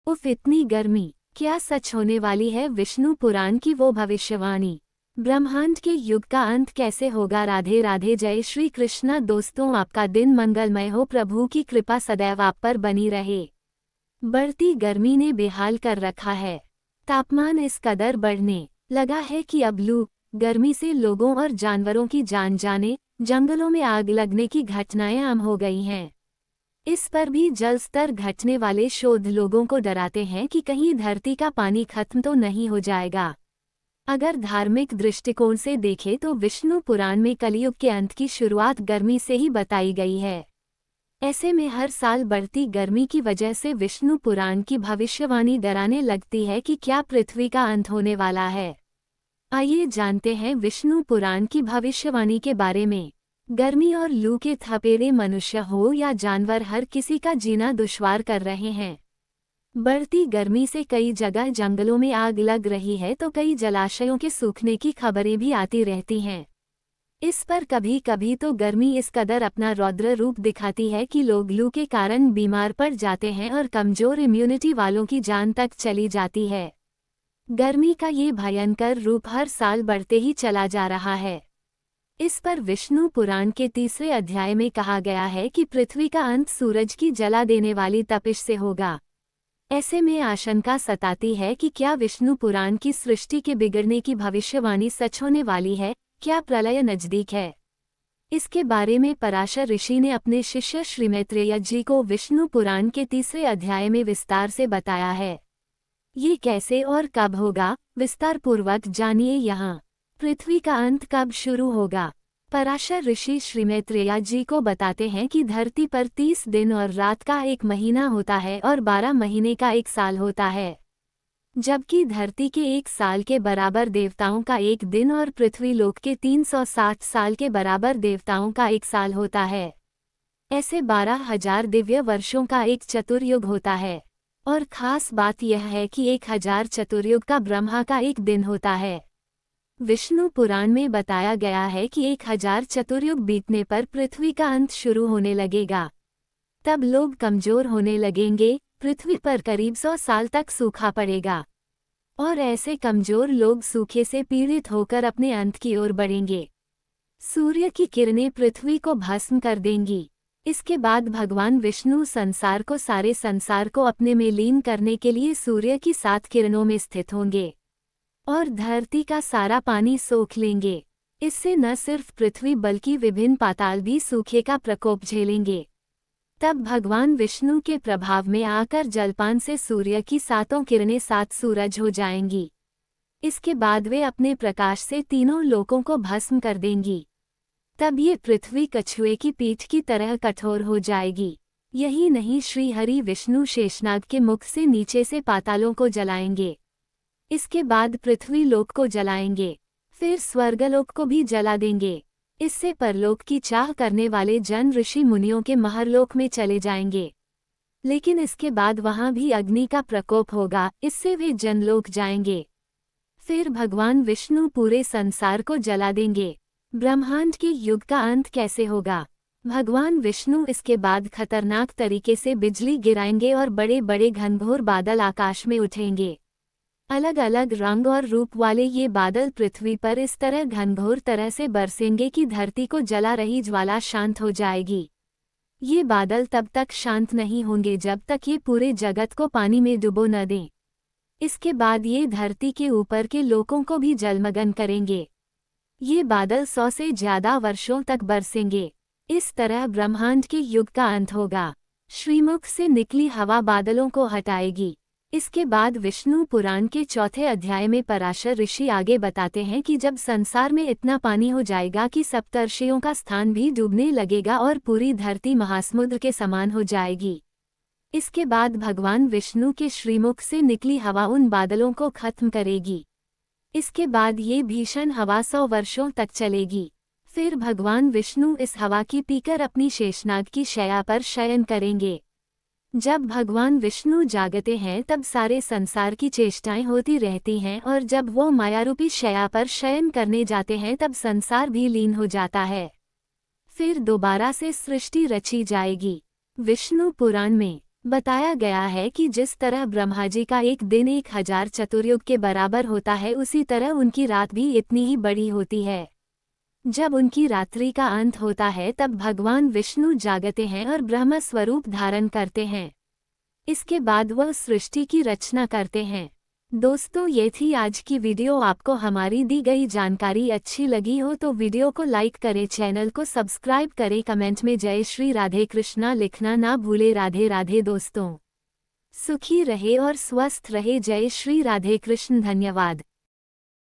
उफ, इतनी गर्मी! क्या सच होने वाली है विष्णु पुराण की वो भविष्यवाणी? ब्रह्मांड के युग का अंत कैसे होगा? राधे राधे, जय श्री कृष्णा। दोस्तों, आपका दिन मंगलमय हो। प्रभु की कृपा सदैव आप पर बनी रहे। बढ़ती गर्मी ने बेहाल कर रखा है। तापमान इस कदर बढ़ने लगा है कि अब लू गर्मी से लोगों और जानवरों की जान जाने, जंगलों में आग लगने की घटनाएं आम हो गई हैं। इस पर भी जल स्तर घटने वाले शोध लोगों को डराते हैं कि कहीं धरती का पानी खत्म तो नहीं हो जाएगा। अगर धार्मिक दृष्टिकोण से देखें तो विष्णु पुराण में कलयुग के अंत की शुरुआत गर्मी से ही बताई गई है। ऐसे में हर साल बढ़ती गर्मी की वजह से विष्णु पुराण की भविष्यवाणी डराने लगती है कि क्या पृथ्वी का अंत होने वाला है। आइए जानते हैं विष्णु पुराण की भविष्यवाणी के बारे में। गर्मी और लू के थपेड़े मनुष्य हो या जानवर, हर किसी का जीना दुश्वार कर रहे हैं। बढ़ती गर्मी से कई जगह जंगलों में आग लग रही है तो कई जलाशयों के सूखने की खबरें भी आती रहती हैं। इस पर कभी कभी तो गर्मी इस कदर अपना रौद्र रूप दिखाती है कि लोग लू के कारण बीमार पड़ जाते हैं और कमजोर इम्यूनिटी वालों की जान तक चली जाती है। गर्मी का ये भयंकर रूप हर साल बढ़ते ही चला जा रहा है। इस पर विष्णु पुराण के 3 अध्याय में कहा गया है कि पृथ्वी का अंत सूरज की जला देने वाली तपिश से होगा। ऐसे में आशंका सताती है कि क्या विष्णु पुराण की सृष्टि के बिगड़ने की भविष्यवाणी सच होने वाली है? क्या प्रलय नजदीक है? इसके बारे में पराशर ऋषि ने अपने शिष्य श्री मैत्रेय जी को विष्णु पुराण के 3 अध्याय में विस्तार से बताया है। ये कैसे और कब होगा, विस्तार पूर्वक जानिए यहाँ। पृथ्वी का अंत कब शुरू होगा? पराशर ऋषि श्री मैत्रेय जी को बताते हैं कि धरती पर 30 दिन और रात का एक महीना होता है और 12 महीने का एक साल होता है। जबकि धरती के एक साल के बराबर देवताओं का एक दिन और पृथ्वी लोक के 360 साल के बराबर देवताओं का एक साल होता है। ऐसे 12,000 दिव्य वर्षों का एक चतुर्युग होता है। और खास बात यह है कि 1000 चतुर्युग का ब्रह्मा का एक दिन होता है। विष्णु पुराण में बताया गया है कि 1000 चतुर्युग बीतने पर पृथ्वी का अंत शुरू होने लगेगा। तब लोग कमजोर होने लगेंगे, पृथ्वी पर करीब 100 साल तक सूखा पड़ेगा। और ऐसे कमजोर लोग सूखे से पीड़ित होकर अपने अंत की ओर बढ़ेंगे। सूर्य की किरणें पृथ्वी को भस्म कर देंगी। इसके बाद भगवान विष्णु सारे संसार को अपने में लीन करने के लिए सूर्य की 7 किरणों में स्थित होंगे और धरती का सारा पानी सोख लेंगे। इससे न सिर्फ पृथ्वी बल्कि विभिन्न पाताल भी सूखे का प्रकोप झेलेंगे। तब भगवान विष्णु के प्रभाव में आकर जलपान से सूर्य की 7 किरणें 7 सूरज हो जाएंगी। इसके बाद वे अपने प्रकाश से तीनों लोकों को भस्म कर देंगी। तब ये पृथ्वी कछुए की पीठ की तरह कठोर हो जाएगी। यही नहीं, श्री हरि विष्णु शेषनाग के मुख से नीचे से पातालों को जलाएंगे। इसके बाद पृथ्वी लोक को जलाएंगे, फिर स्वर्गलोक को भी जला देंगे। इससे परलोक की चाह करने वाले जन ऋषि मुनियों के महरलोक में चले जाएंगे। लेकिन इसके बाद वहां भी अग्नि का प्रकोप होगा, इससे वे जनलोक जाएंगे। फिर भगवान विष्णु पूरे संसार को जला देंगे। ब्रह्मांड के युग का अंत कैसे होगा? भगवान विष्णु इसके बाद खतरनाक तरीके से बिजली गिराएंगे और बड़े बड़े घनघोर बादल आकाश में उठेंगे। अलग अलग रंग और रूप वाले ये बादल पृथ्वी पर इस तरह घनघोर तरह से बरसेंगे कि धरती को जला रही ज्वाला शांत हो जाएगी। ये बादल तब तक शांत नहीं होंगे जब तक ये पूरे जगत को पानी में डुबो न दें। इसके बाद ये धरती के ऊपर के लोकों को भी जलमग्न करेंगे। ये बादल 100 से ज्यादा वर्षों तक बरसेंगे। इस तरह ब्रह्मांड के युग का अंत होगा। श्रीमुख से निकली हवा बादलों को हटाएगी। इसके बाद विष्णु पुराण के 4 अध्याय में पराशर ऋषि आगे बताते हैं कि जब संसार में इतना पानी हो जाएगा कि सप्तर्षियों का स्थान भी डूबने लगेगा और पूरी धरती महासमुद्र के समान हो जाएगी। इसके बाद भगवान विष्णु के श्रीमुख से निकली हवा उन बादलों को खत्म करेगी। इसके बाद ये भीषण हवा 100 वर्षों तक चलेगी। फिर भगवान विष्णु इस हवा की पीकर अपनी शेषनाग की शैया पर शयन करेंगे। जब भगवान विष्णु जागते हैं तब सारे संसार की चेष्टाएं होती रहती हैं और जब वो मायारूपी शैया पर शयन करने जाते हैं तब संसार भी लीन हो जाता है। फिर दोबारा से सृष्टि रची जाएगी। विष्णु पुराण में बताया गया है कि जिस तरह ब्रह्मा जी का एक दिन 1000 चतुर्युग के बराबर होता है, उसी तरह उनकी रात भी इतनी ही बड़ी होती है। जब उनकी रात्रि का अंत होता है तब भगवान विष्णु जागते हैं और ब्रह्म स्वरूप धारण करते हैं। इसके बाद वह सृष्टि की रचना करते हैं। दोस्तों, ये थी आज की वीडियो। आपको हमारी दी गई जानकारी अच्छी लगी हो तो वीडियो को लाइक करें, चैनल को सब्सक्राइब करें, कमेंट में जय श्री राधे कृष्णा लिखना ना भूले। राधे राधे दोस्तों, सुखी रहे और स्वस्थ रहे। जय श्री राधे कृष्ण। धन्यवाद।